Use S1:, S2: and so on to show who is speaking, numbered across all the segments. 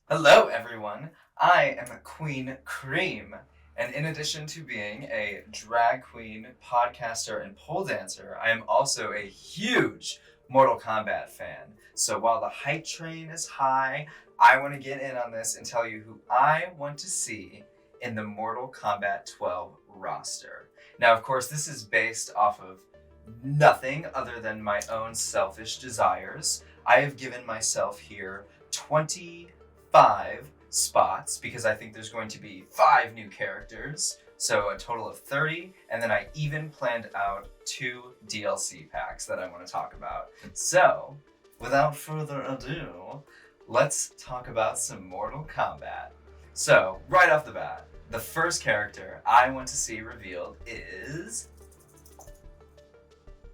S1: Hello, everyone. I am Queen Cream, and in addition to being a drag queen, podcaster, and pole dancer, I am also a huge Mortal Kombat fan. So while the hype train is high, I want to get in on this and tell you who I want to see in the Mortal Kombat 12 roster. Now, of course, this is based off of nothing other than my own selfish desires. I have given myself here 25 spots because I think there's going to be 5 new characters, so a total of 30, and then I even planned out 2 DLC packs that I want to talk about. So, without further ado, let's talk about some Mortal Kombat. So, right off the bat, the first character I want to see revealed is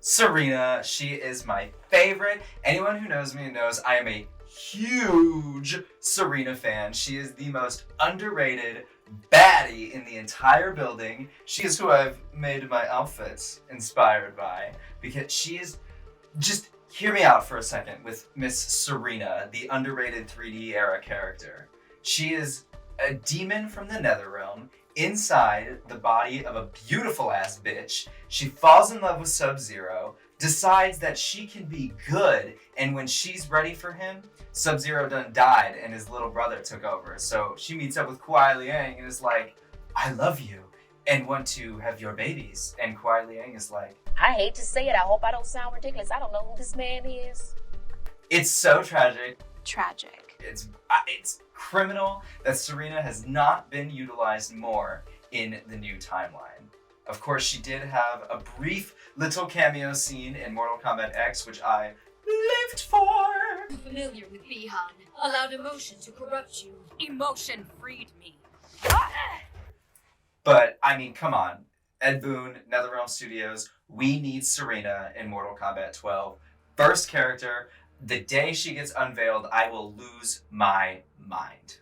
S1: Serena. She is my favorite. Anyone who knows me knows I am a huge Serena fan. She is the most underrated baddie in the entire building. She is who I've made my outfits inspired by because she is just hear me out for a second with Miss Serena, the underrated 3D era character. She is a demon from the Netherrealm inside the body of a beautiful ass bitch. She falls in love with Sub-Zero, decides that she can be good, and when she's ready for him, Sub-Zero done died and his little brother took over. So she meets up with Kuai Liang and is like, I love you and want to have your babies. And Kuai Liang is like,
S2: I hate to say it, I hope I don't sound ridiculous. I don't know who this man is.
S1: it's so tragic.
S3: Tragic.
S1: It's criminal that Serena has not been utilized more in the new timeline. Of course, she did have a brief little cameo scene in Mortal Kombat X, which I lived for.
S4: Familiar with Bihan, allowed emotion to corrupt you.
S3: Emotion freed me.
S1: But, I mean, come on. Ed Boon, NetherRealm Studios, we need Serena in Mortal Kombat 12. First character, the day she gets unveiled, I will lose my mind.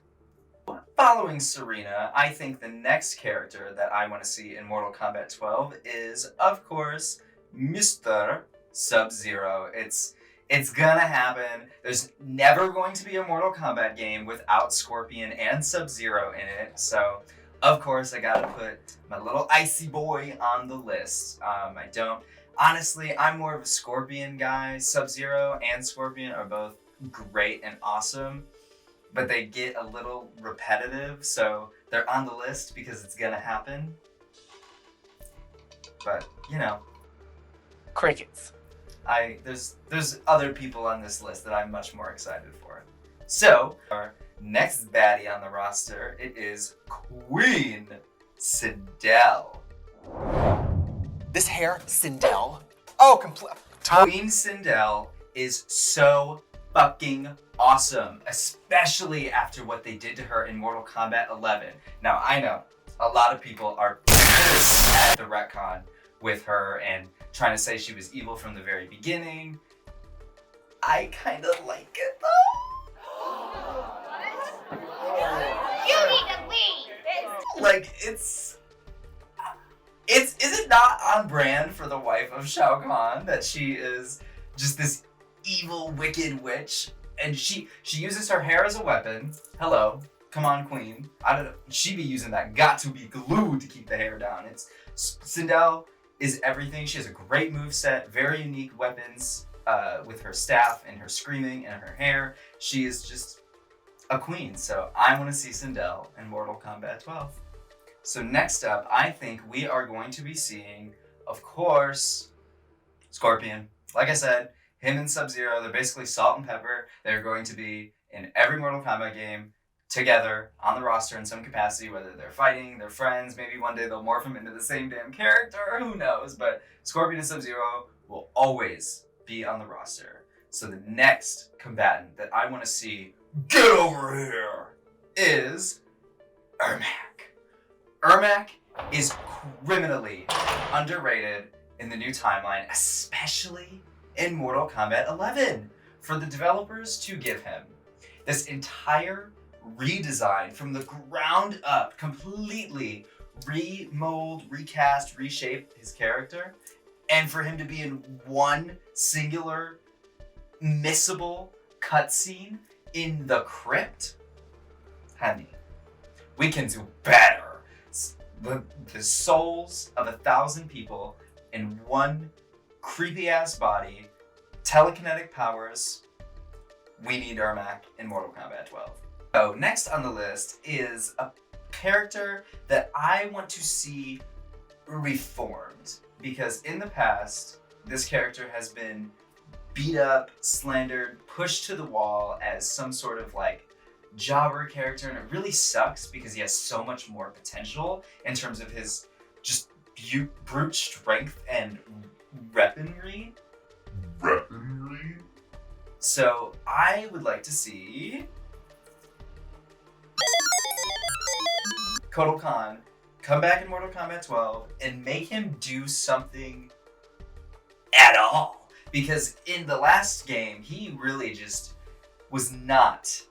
S1: Following Serena, I think the next character that I want to see in Mortal Kombat 12 is, of course, Mr. Sub-Zero. It's gonna happen. There's never going to be a Mortal Kombat game without Scorpion and Sub-Zero in it, so of course I gotta put my little icy boy on the list. Honestly, I'm more of a Scorpion guy. Sub-Zero and Scorpion are both great and awesome, but they get a little repetitive, so they're on the list because it's gonna happen. But, you know,
S5: Crickets.
S1: there's other people on this list that I'm much more excited for. So, our next baddie on the roster, it is Queen Sindel.
S5: This hair, Sindel. Oh, complete.
S1: Queen Sindel is so fucking awesome, especially after what they did to her in Mortal Kombat 11. Now, I know a lot of people are pissed at the retcon with her and trying to say she was evil from the very beginning. I kind of like it though.
S4: You need to leave!
S1: Like, is it not on brand for the wife of Shao Kahn that she is just this evil, wicked witch, and she uses her hair as a weapon? Hello, come on, queen. I don't know. She be using that got to be glued to keep the hair down. Sindel is everything. She has a great moveset, very unique weapons with her staff and her screaming and her hair. She is just a queen. So I want to see Sindel in Mortal Kombat 12. So next up, I think we are going to be seeing, of course, Scorpion. Like I said, him and Sub-Zero, they're basically salt and pepper. They're going to be in every Mortal Kombat game together on the roster in some capacity, whether they're fighting, they're friends, maybe one day they'll morph them into the same damn character, who knows? But Scorpion and Sub-Zero will always be on the roster. So the next combatant that I want to see get over here is Ermac. Ermac is criminally underrated in the new timeline, especially in Mortal Kombat 11, for the developers to give him this entire redesign from the ground up, completely remold, recast, reshape his character, and for him to be in one singular missable cutscene in the crypt. honey, we can do better. The souls of 1,000 people in one creepy ass body, telekinetic powers. We need Ermac in Mortal Kombat 12. So next on the list is a character that I want to see reformed, because in the past, this character has been beat up, slandered, pushed to the wall as some sort of like jobber character, and it really sucks because he has so much more potential in terms of his just brute strength and weaponry. So I would like to see Kotal Khan come back in Mortal Kombat 12 and make him do something at all. Because in the last game, he really just was not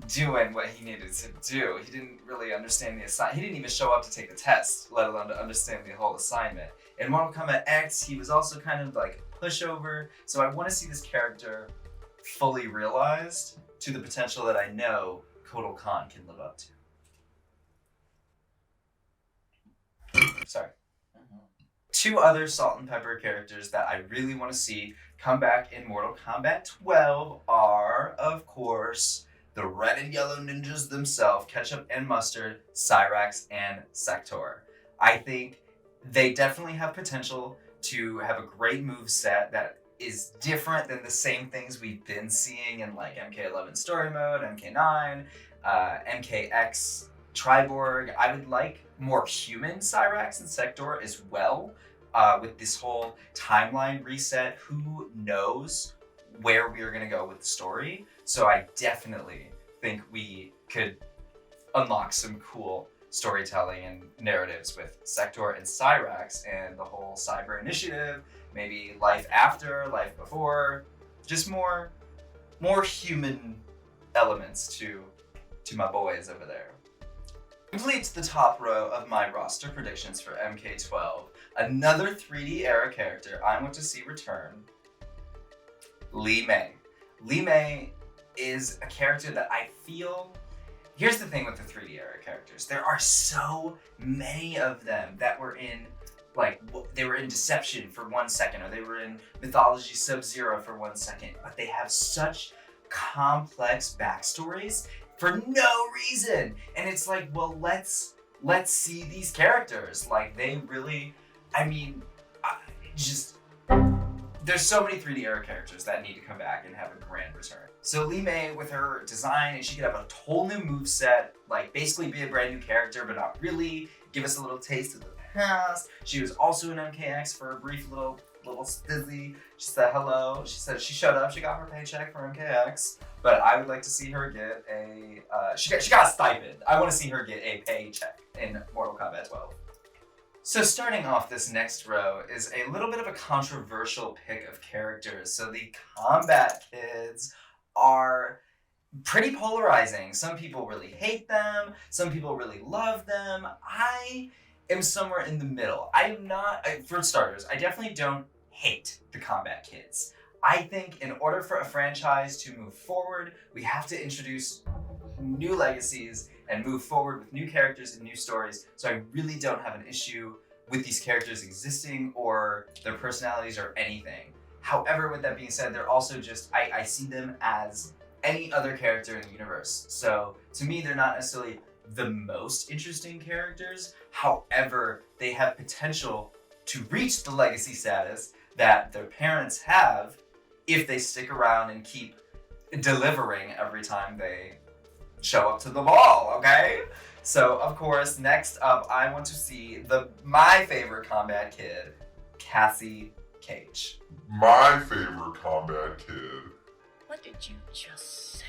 S1: doing what he needed to do. He didn't really understand the assignment. He didn't even show up to take the test, let alone to understand the whole assignment. In Mortal Kombat X, he was also kind of like a pushover. So I want to see this character fully realized to the potential that I know Kotal Khan can live up to. Sorry. Two other salt and pepper characters that I really want to see come back in Mortal Kombat 12 are, of course, the red and yellow ninjas themselves, Ketchup and Mustard, Cyrax and Sector. I think they definitely have potential to have a great moveset that is different than the same things we've been seeing in like MK11 story mode, MK9, MKX, Triborg. I would like more human Cyrax and Sector as well. With this whole timeline reset, who knows where we are going to go with the story. So I definitely think we could unlock some cool storytelling and narratives with Sector and Cyrax and the whole cyber initiative, maybe life after, life before, just more human elements to my boys over there. Completes the top row of my roster predictions for MK12. Another 3D era character I want to see return, Li Mei. Li Mei is a character that I feel... Here's the thing with the 3D era characters. There are so many of them that were in, like, they were in Deception for 1 second, or they were in Mythology Sub-Zero for 1 second, but they have such complex backstories for no reason. And it's like, well, let's see these characters. Like, they really... I mean, there's so many 3D era characters that need to come back and have a grand return. So Li Mei, with her design, and she could have a whole new moveset, like basically be a brand new character, but not really, give us a little taste of the past. She was also in MKX for a brief little stizzy. She said hello. She said she showed up. She got her paycheck for MKX, but I would like to see her get a. She got a stipend. I want to see her get a paycheck in Mortal Kombat 12. So starting off this next row is a little bit of a controversial pick of characters. So the Kombat kids are pretty polarizing. Some people really hate them. Some people really love them. I am somewhere in the middle. For starters, I definitely don't hate the Kombat kids. I think in order for a franchise to move forward, we have to introduce new legacies and move forward with new characters and new stories. So I really don't have an issue with these characters existing or their personalities or anything. However, with that being said, they're also just, I see them as any other character in the universe. So to me, they're not necessarily the most interesting characters. However, they have potential to reach the legacy status that their parents have if they stick around and keep delivering every time they show up to the ball, okay? So, of course, next up, I want to see my favorite Kombat kid, Cassie Cage.
S6: My favorite Kombat kid.
S2: What did you just say?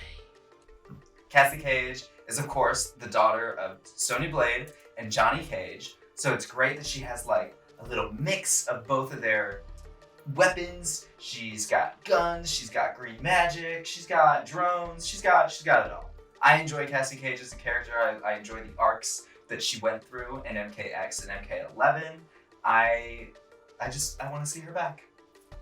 S1: Cassie Cage is, of course, the daughter of Sonya Blade and Johnny Cage. So it's great that she has, like, a little mix of both of their weapons. She's got guns, she's got green magic, she's got drones, she's got it all. I enjoy Cassie Cage as a character. I enjoy the arcs that she went through in MKX and MK11. I want to see her back.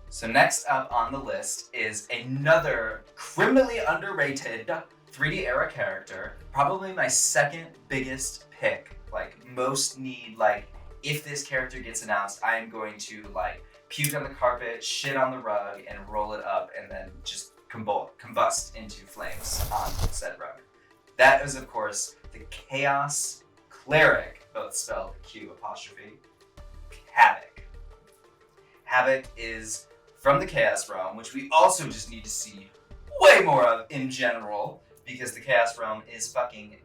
S1: So next up on the list is another criminally underrated 3D era character, probably my second biggest pick. Like, most need, like, if this character gets announced, I am going to, like, puke on the carpet, shit on the rug, and roll it up, and then just combust into flames on said rug. That is, of course, the Chaos Cleric, both spelled Q apostrophe, Havoc. Havoc is from the Chaos Realm, which we also just need to see way more of in general, because the Chaos Realm is fucking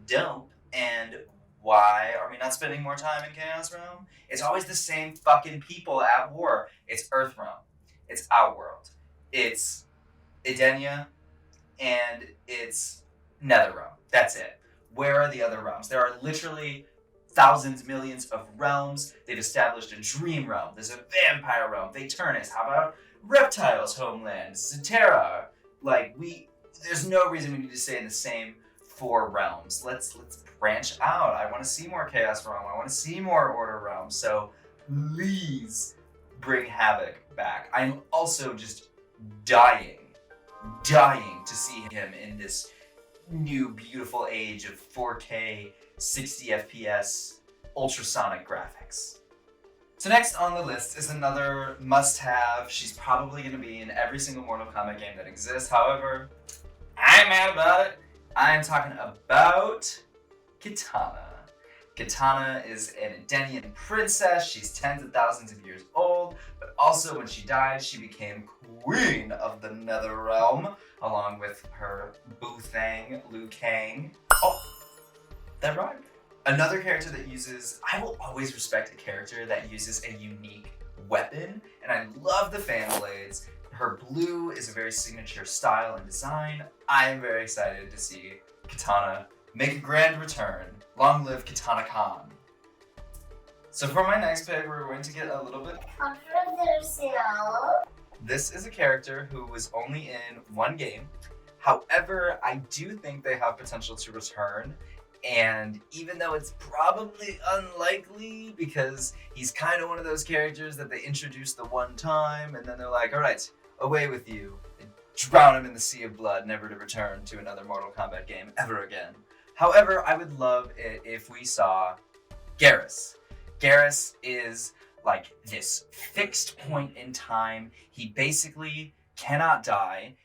S1: dope. And why are we not spending more time in Chaos Realm? It's always the same fucking people at war. It's Earth Realm, it's Outworld, it's Edenia, and it's Netherrealm. That's it. Where are the other realms? There are literally thousands, millions of realms. They've established a dream realm. There's a vampire realm. Vaeternus. How about Reptiles' homeland? Zertera. Like, there's no reason we need to stay in the same 4 realms. Let's branch out. I want to see more Chaos Realm. I want to see more Order Realm. So please bring Havoc back. I'm also just dying to see him in this new beautiful age of 4K 60 FPS ultrasonic graphics. So next on the list is another must-have. She's probably going to be in every single Mortal Kombat game that exists. However, I'm mad about it. I'm talking about Kitana. Kitana is an Edenian princess. She's tens of thousands of years old, but also when she died, she became queen of the Netherrealm, along with her Boo Thang, Liu Kang. Oh, that rhymed. Another character that uses, I will always respect a character that uses a unique weapon, and I love the fan blades. Her blue is a very signature style and design. I am very excited to see Kitana make a grand return. Long live Kitana Khan. So for my next pick, we're going to get a little bit controversial. This is a character who was only in one game. However, I do think they have potential to return. And even though it's probably unlikely, because he's kind of one of those characters that they introduce the one time and then they're like, all right, away with you. And drown him in the sea of blood, never to return to another Mortal Kombat game ever again. However, I would love it if we saw Garrus. Garrus is like this fixed point in time. He basically cannot die.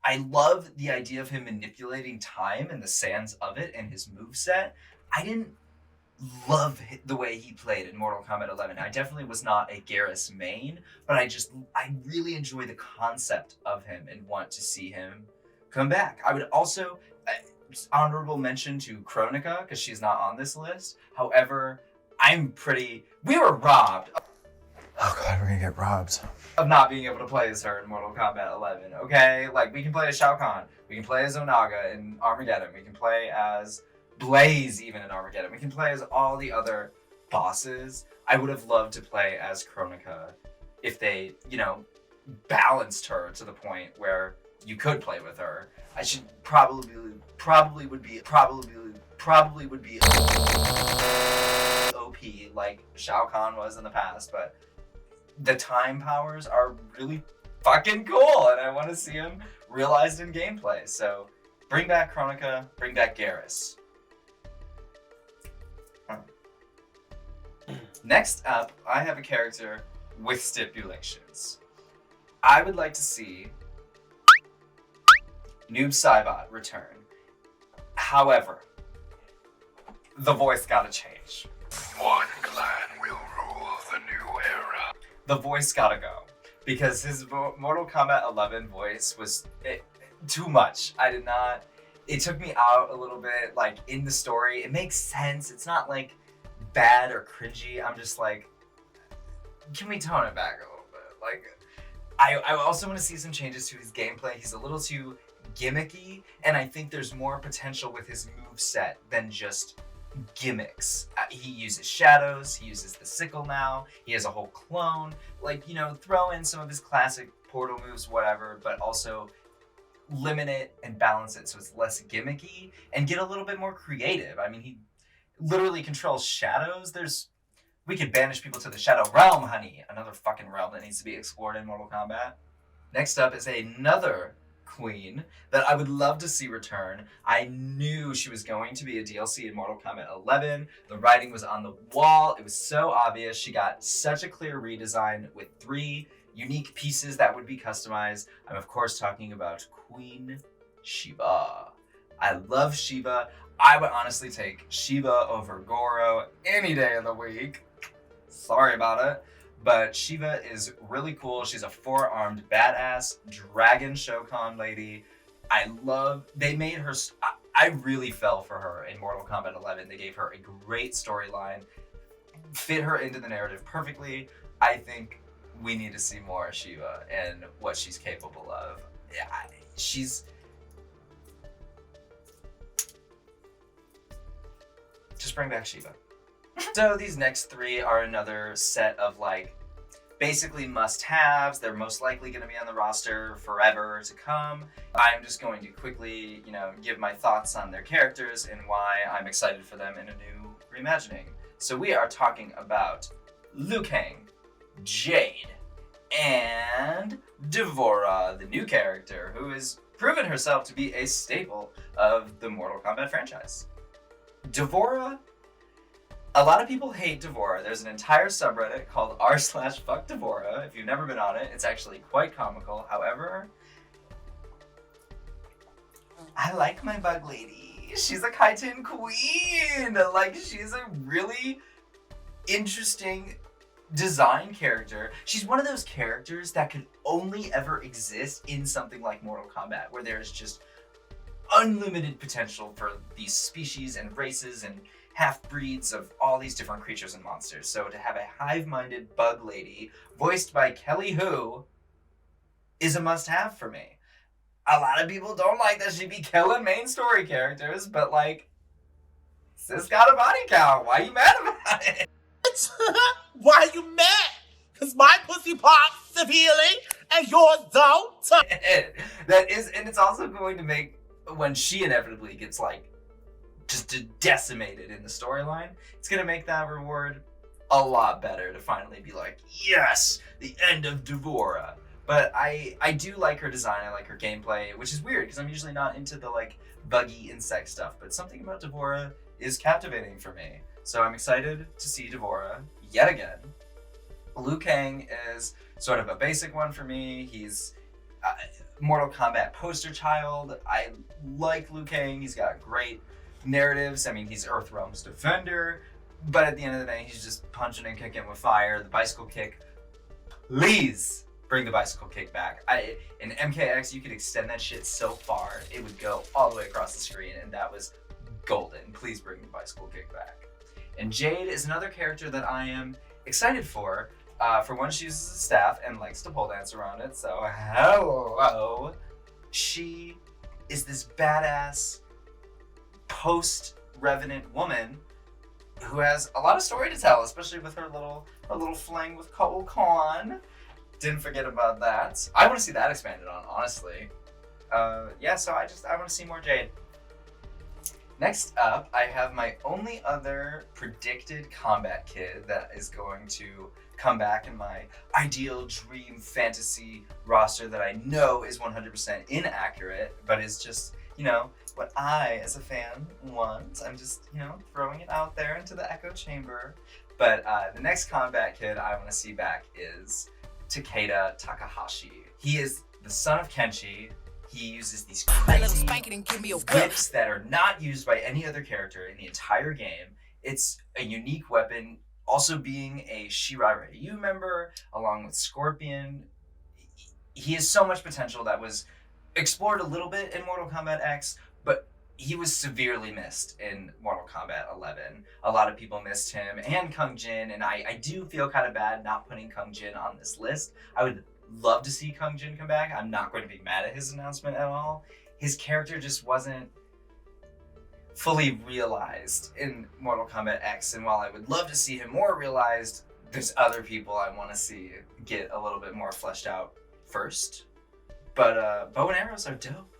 S1: I love the idea of him manipulating time and the sands of it and his moveset. I didn't love the way he played in Mortal Kombat 11. I definitely was not a Garrus main, but I really enjoy the concept of him and want to see him come back. I would also, honorable mention to Kronika, because she's not on this list. However, we were robbed.
S5: Oh god, we're gonna get robbed.
S1: Of not being able to play as her in Mortal Kombat 11, okay? Like, we can play as Shao Kahn, we can play as Onaga in Armageddon, we can play as Blaze even in Armageddon, we can play as all the other bosses. I would have loved to play as Kronika if they, balanced her to the point where you could play with her. I should probably would be OP like Shao Kahn was in the past, but the time powers are really fucking cool, and I want to see them realized in gameplay. So bring back Kronika, bring back Garrus. Next up, I have a character with stipulations. I would like to see Noob Saibot return. However, the voice gotta change.
S6: One clan will rule the new era.
S1: The voice gotta go. Because his Mortal Kombat 11 voice was too much. It took me out a little bit, like, in the story. It makes sense. It's not, like, bad or cringy. I'm just like, can we tone it back a little bit? Like, I also want to see some changes to his gameplay. He's a little too gimmicky, and I think there's more potential with his moveset than just gimmicks. He uses shadows, he uses the sickle now, he has a whole clone. Like, throw in some of his classic portal moves, whatever, but also limit it and balance it so it's less gimmicky and get a little bit more creative. I mean, he literally controls shadows. We could banish people to the Shadow Realm, honey. Another fucking realm that needs to be explored in Mortal Kombat. Next up is another queen that I would love to see return. I knew she was going to be a DLC in Mortal Kombat 11. The writing was on the wall. It was so obvious. She got such a clear redesign with 3 unique pieces that would be customized. I'm of course talking about Queen Shiva. I love Shiva. I would honestly take Shiva over Goro any day of the week. Sorry about it. But Shiva is really cool. She's a 4-armed badass dragon Shokan lady. They made her, I really fell for her in Mortal Kombat 11. They gave her a great storyline, fit her into the narrative perfectly. I think we need to see more of Shiva and what she's capable of. Yeah, she's... Just bring back Shiva. So these next 3 are another set of like basically must-haves. They're most likely going to be on the roster forever to come. I'm just going to quickly, give my thoughts on their characters and why I'm excited for them in a new reimagining. So we are talking about Liu Kang, Jade, and D'Vorah, the new character who has proven herself to be a staple of the Mortal Kombat franchise. D'Vorah, a lot of people hate D'Vorah. There's an entire subreddit called r/fuck D'Vorah. If you've never been on it, it's actually quite comical. However, I like my bug lady. She's a Kaiten queen. Like, she's a really interesting design character. She's one of those characters that could only ever exist in something like Mortal Kombat, where there's just unlimited potential for these species and races and half-breeds of all these different creatures and monsters. So to have a hive-minded bug lady voiced by Kelly Hu is a must-have for me. A lot of people don't like that she be killing main story characters, but like, sis got a body count. Why you mad about it?
S7: Why are you mad? Cause my pussy pops severely and yours don't.
S1: That is, and it's also going to make, when she inevitably gets like just decimated in the storyline, it's gonna make that reward a lot better to finally be like, yes, the end of D'Vorah. But I do like her design. I like her gameplay, which is weird because I'm usually not into the like buggy insect stuff. But something about D'Vorah is captivating for me. So I'm excited to see D'Vorah yet again. Liu Kang is sort of a basic one for me. He's Mortal Kombat poster child. I like Liu Kang. He's got great narratives. I mean, he's Earthrealm's defender, but at the end of the day, he's just punching and kicking with fire. The bicycle kick, please bring the bicycle kick back. In MKX, you could extend that shit so far, it would go all the way across the screen, and that was golden. Please bring the bicycle kick back. And Jade is another character that I am excited for. For one, she uses a staff and likes to pole dance around it, so hello. She is this badass post-Revenant woman who has a lot of story to tell, especially with her little fling with Cole Khan. Didn't forget about that. I want to see that expanded on, honestly. Yeah, so I want to see more Jade. Next up, I have my only other predicted combat kid that is going to come back in my ideal dream fantasy roster that I know is 100% inaccurate, but is just, what I, as a fan, want. I'm just, throwing it out there into the echo chamber. But the next combat kid I want to see back is Takeda Takahashi. He is the son of Kenshi. He uses these crazy whips that are not used by any other character in the entire game. It's a unique weapon. Also being a Shirai Ryu member, along with Scorpion, he has so much potential that was explored a little bit in Mortal Kombat X, but he was severely missed in Mortal Kombat 11. A lot of people missed him, and Kung Jin, and I do feel kind of bad not putting Kung Jin on this list. I would love to see Kung Jin come back. I'm not going to be mad at his announcement at all. His character just wasn't fully realized in Mortal Kombat X, and while I would love to see him more realized, there's other people I want to see get a little bit more fleshed out first. But bow and arrows are dope.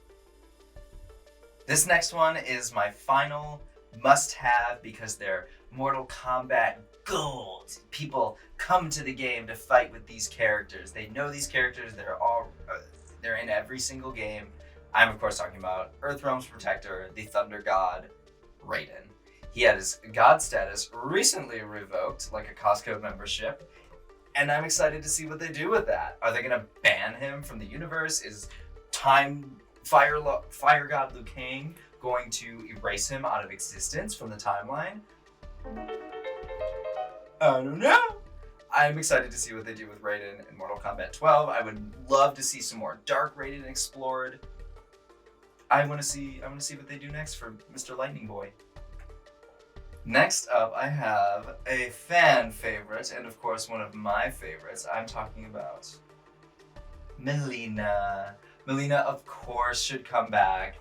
S1: This next one is my final must-have because they're Mortal Kombat gold. People come to the game to fight with these characters. They know these characters. They're all They're in every single game. I'm of course talking about Earthrealm's protector, the Thunder God, Raiden. He had his god status recently revoked, like a Costco membership, and I'm excited to see what they do with that. Are they gonna ban him from the universe? Is Fire God Liu Kang going to erase him out of existence from the timeline? I don't know. I'm excited to see what they do with Raiden in Mortal Kombat 12. I would love to see some more Dark Raiden explored. I want to see what they do next for Mr. Lightning Boy. Next up, I have a fan favorite, and of course one of my favorites. I'm talking about Mileena. Mileena, of course, should come back.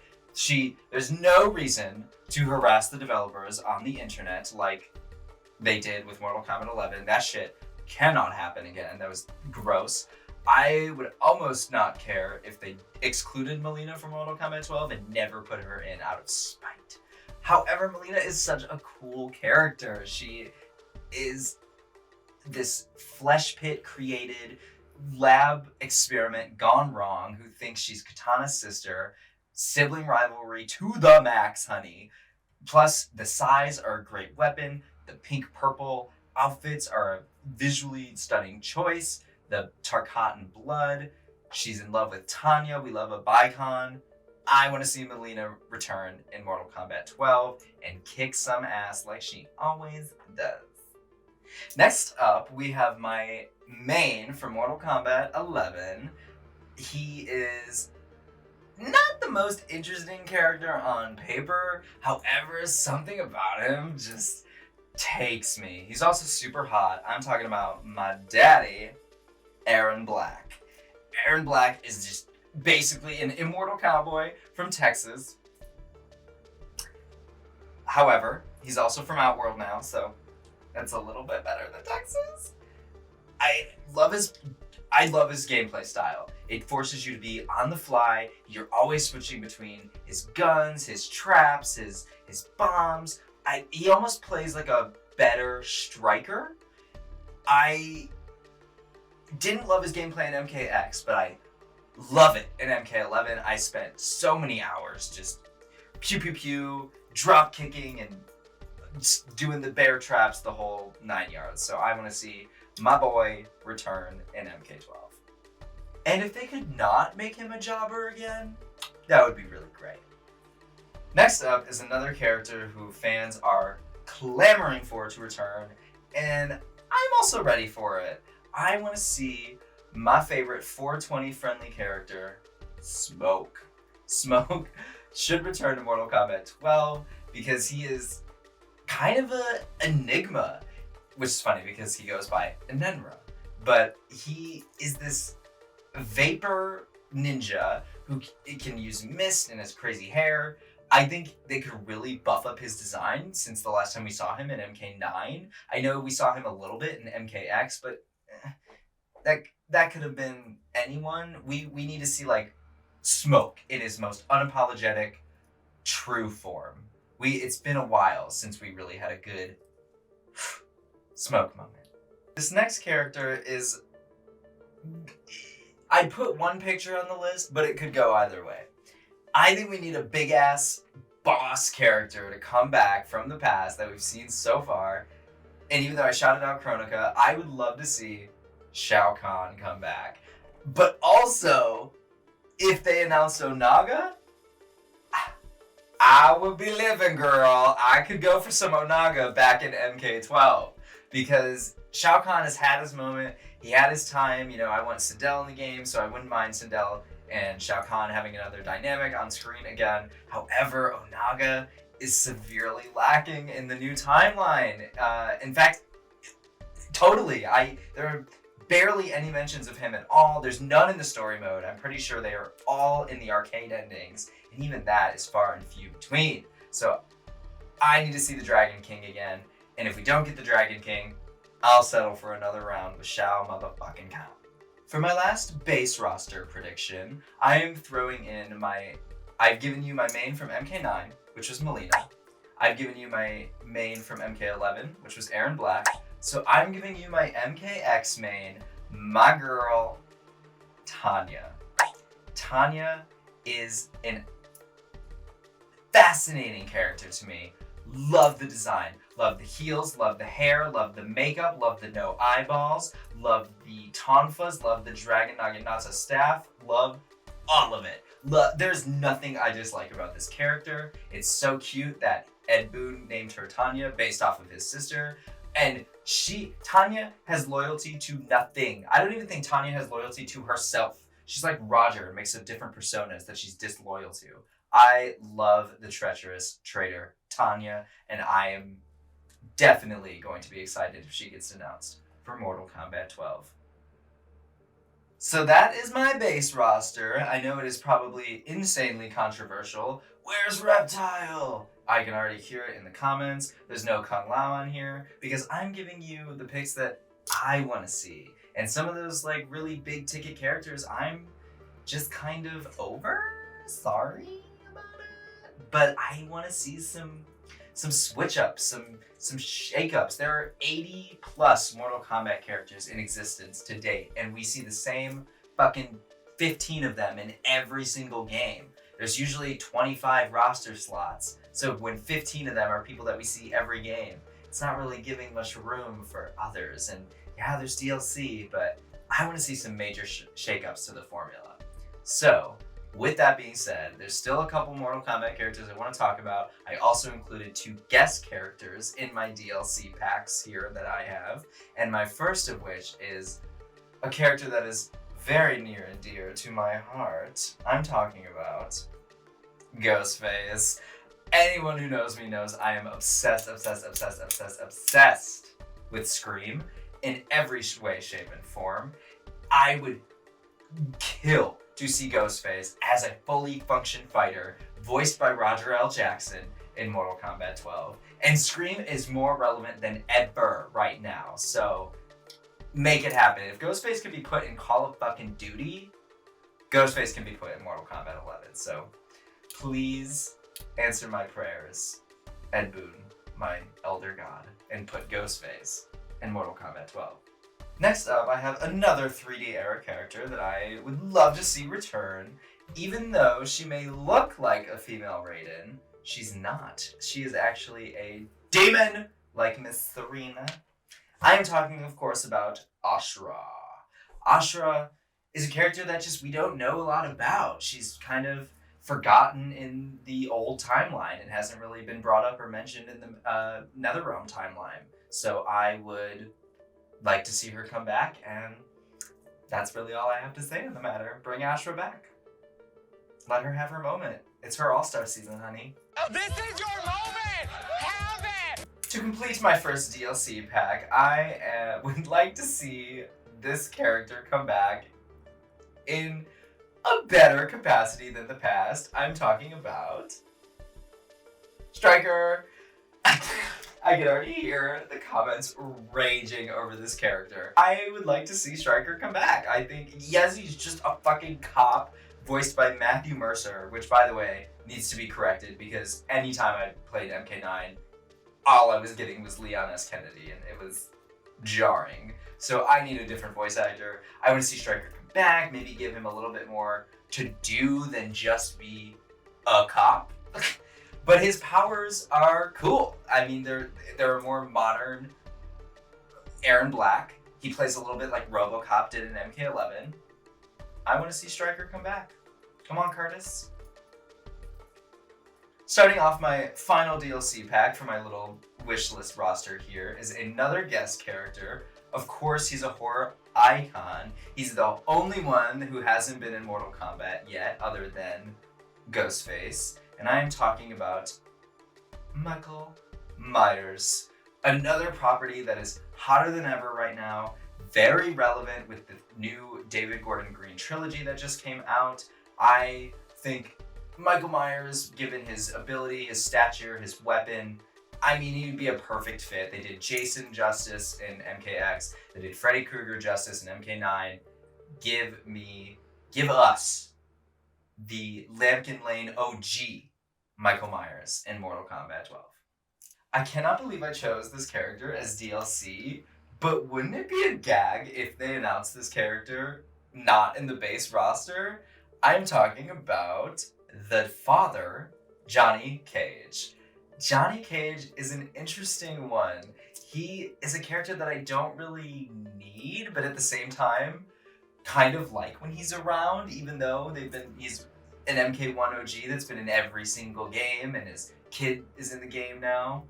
S1: There's no reason to harass the developers on the internet like they did with Mortal Kombat 11. That shit cannot happen again. That was gross. I would almost not care if they excluded Mileena from Mortal Kombat 12 and never put her in out of spite. However, Mileena is such a cool character. She is this flesh pit created lab experiment gone wrong who thinks she's Katana's sister. Sibling rivalry to the max, honey. Plus, the sais are a great weapon. The pink-purple outfits are a visually stunning choice. The Tarkatan blood. She's in love with Tanya. We love a Bicon. I want to see Mileena return in Mortal Kombat 12 and kick some ass like she always does. Next up, we have my main for Mortal Kombat 11. He is not the most interesting character on paper. However, something about him just takes me. He's also super hot. I'm talking about my daddy, Aaron Black. Aaron Black is just basically an immortal cowboy from Texas. However, he's also from Outworld now, so that's a little bit better than Texas. I love his gameplay style. It forces you to be on the fly. You're always switching between his guns, his traps, his bombs. He almost plays like a better striker. I didn't love his gameplay in MKX, but I love it in MK11. I spent so many hours just pew pew pew, drop kicking, and just doing the bear traps the whole 9 yards. So I want to see my boy return in MK12. And if they could not make him a jobber again, that would be really great. Next up is another character who fans are clamoring for to return, and I'm also ready for it. I want to see my favorite 420 friendly character, Smoke. Smoke should return to Mortal Kombat 12 because he is kind of an enigma, which is funny because he goes by Enenra. But he is this vapor ninja who can use mist and has crazy hair. I think they could really buff up his design since the last time we saw him in MK9. I know we saw him a little bit in MKX, but that could have been anyone. We need to see like Smoke in his most unapologetic, true form. It's been a while since we really had a good Smoke moment. This next character is, I put one picture on the list, but it could go either way. I think we need a big ass boss character to come back from the past that we've seen so far. And even though I shouted out Kronika, I would love to see Shao Kahn come back. But also, if they announced Onaga, I would be living, girl. I could go for some Onaga back in MK12 because Shao Kahn has had his moment. He had his time. You know, I want Sindel in the game, so I wouldn't mind Sindel and Shao Kahn having another dynamic on screen again. However, Onaga is severely lacking in the new timeline. In fact, totally. There are barely any mentions of him at all. There's none in the story mode. I'm pretty sure they are all in the arcade endings, and even that is far and few between. So I need to see the Dragon King again, and if we don't get the Dragon King, I'll settle for another round with Shao motherfucking Kahn. For my last base roster prediction, I am throwing in I've given you my main from MK9, which was Mileena. I've given you my main from MK11, which was Aaron Black. So I'm giving you my MKX main, my girl, Tanya. Tanya is an fascinating character to me. Love the design, love the heels, love the hair, love the makeup, love the no eyeballs, love the tonfas, love the Dragon Naginata staff, love all of it. There's nothing I dislike about this character. It's so cute that Ed Boon named her Tanya based off of his sister. And Tanya has loyalty to nothing. I don't even think Tanya has loyalty to herself. She's like Roger, mix of different personas that she's disloyal to. I love the treacherous traitor Tanya, and I am definitely going to be excited if she gets announced for Mortal Kombat 12. So that is my base roster. I know it is probably insanely controversial. Where's Reptile? I can already hear it in the comments. There's no Kung Lao on here because I'm giving you the picks that I want to see. And some of those like really big ticket characters, I'm just kind of over. Sorry about it. But I want to see some switch ups, some shake ups. There are 80 plus Mortal Kombat characters in existence to date, and we see the same fucking 15 of them in every single game. There's usually 25 roster slots. So when 15 of them are people that we see every game, it's not really giving much room for others. And yeah, there's DLC, but I want to see some major shake-ups to the formula. So with that being said, there's still a couple Mortal Kombat characters I want to talk about. I also included 2 guest characters in my DLC packs here that I have. And my first of which is a character that is very near and dear to my heart. I'm talking about Ghostface. Anyone who knows me knows I am obsessed with Scream in every way, shape, and form. I would kill to see Ghostface as a fully functioned fighter voiced by Roger L. Jackson in Mortal Kombat 12. And Scream is more relevant than ever right now, so make it happen. If Ghostface could be put in Call of fucking Duty, Ghostface can be put in Mortal Kombat 11. So please answer my prayers, Ed Boon, my elder god, and put Ghostface in Mortal Kombat 12. Next up, I have another 3D era character that I would love to see return. Even though she may look like a female Raiden, she's not. She is actually a demon, like Miss Serena. I am talking, of course, about Ashura. Ashura is a character that we don't know a lot about. She's kind of forgotten in the old timeline and hasn't really been brought up or mentioned in the NetherRealm timeline. So I would like to see her come back, and that's really all I have to say on the matter. Bring Ashura back. Let her have her moment. It's her all-star season, honey.
S7: Oh, this is your moment! Have it!
S1: To complete my first DLC pack, I would like to see this character come back in a better capacity than the past. I'm talking about Stryker. I can already hear the comments raging over this character. I would like to see Stryker come back. I think, yes, he's just a fucking cop voiced by Matthew Mercer, which, by the way, needs to be corrected because anytime I played MK9, all I was getting was Leon S. Kennedy, and it was jarring. So I need a different voice actor. I want to see Stryker come back, maybe give him a little bit more to do than just be a cop. But his powers are cool. I mean, they're a more modern Aaron Black. He plays a little bit like RoboCop did in MK11. I want to see Stryker come back. Come on, Curtis. Starting off my final DLC pack for my little wishlist roster here is another guest character. Of course, he's a horror icon. He's the only one who hasn't been in Mortal Kombat yet, other than Ghostface. And I am talking about Michael Myers. Another property that is hotter than ever right now. Very relevant with the new David Gordon Green trilogy that just came out. I think Michael Myers, given his ability, his stature, his weapon, I mean, he'd be a perfect fit. They did Jason justice in MKX. They did Freddy Krueger justice in MK9. Give us the Lambkin Lane OG Michael Myers in Mortal Kombat 12. I cannot believe I chose this character as DLC, but wouldn't it be a gag if they announced this character not in the base roster? I'm talking about the father, Johnny Cage. Johnny Cage is an interesting one. He is a character that I don't really need, but at the same time, kind of like when he's around, even though he's an MK1 OG that's been in every single game, and his kid is in the game now.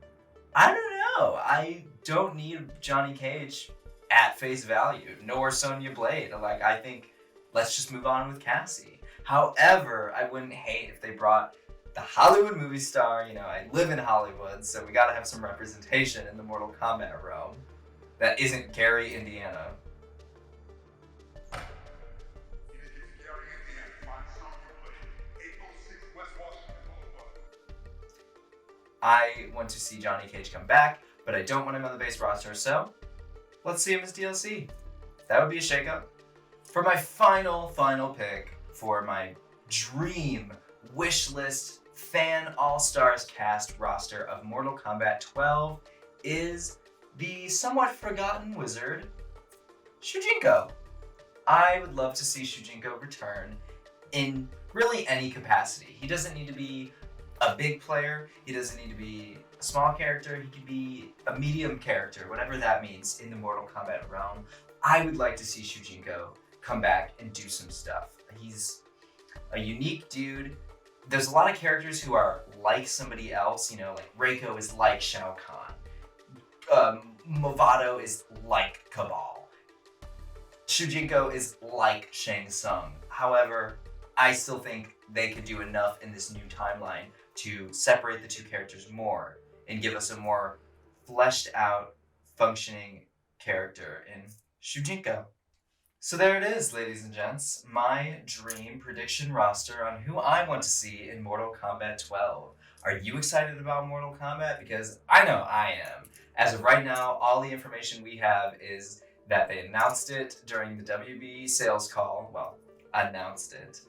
S1: I don't know. I don't need Johnny Cage at face value, nor Sonya Blade. Like, I think let's just move on with Cassie. However, I wouldn't hate if they brought the Hollywood movie star. You know, I live in Hollywood, so we gotta have some representation in the Mortal Kombat realm that isn't Gary, Indiana. I want to see Johnny Cage come back, but I don't want him on the base roster, so let's see him as DLC. That would be a shakeup. For my final pick for my dream wishlist fan all-stars cast roster of Mortal Kombat 12 is the somewhat forgotten wizard, Shujinko. I would love to see Shujinko return in really any capacity. He doesn't need to be a big player, he doesn't need to be a small character, he could be a medium character, whatever that means in the Mortal Kombat realm. I would like to see Shujinko come back and do some stuff. He's a unique dude. There's a lot of characters who are like somebody else, you know, like Reiko is like Shao Kahn. Movado is like Cabal. Shujinko is like Shang Tsung. However, I still think they could do enough in this new timeline to separate the two characters more and give us a more fleshed out, functioning character in Shujinko. So there it is, ladies and gents, my dream prediction roster on who I want to see in Mortal Kombat 12. Are you excited about Mortal Kombat? Because I know I am. As of right now, all the information we have is that they announced it during the WB sales call. Well, announced it.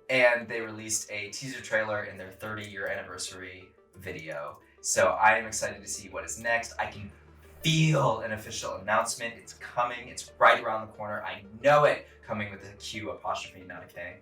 S1: And they released a teaser trailer in their 30-year anniversary video. So I am excited to see what is next. I can feel an official announcement. It's coming. It's right around the corner. I know it. Coming with a Q apostrophe, not a K.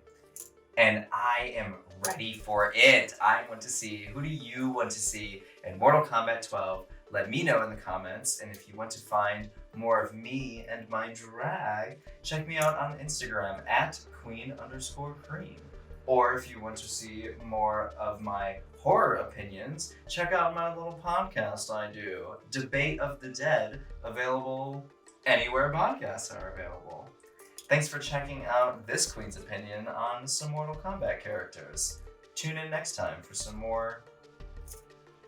S1: And I am ready for it. I want to see, who do you want to see in Mortal Kombat 12? Let me know in the comments. And if you want to find more of me and my drag, check me out on Instagram at queen_cream. Or if you want to see more of my horror opinions, check out my little podcast I do, Debate of the Dead, available anywhere podcasts are available. Thanks for checking out this Queen's opinion on some Mortal Kombat characters. Tune in next time for some more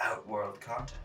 S1: Outworld content.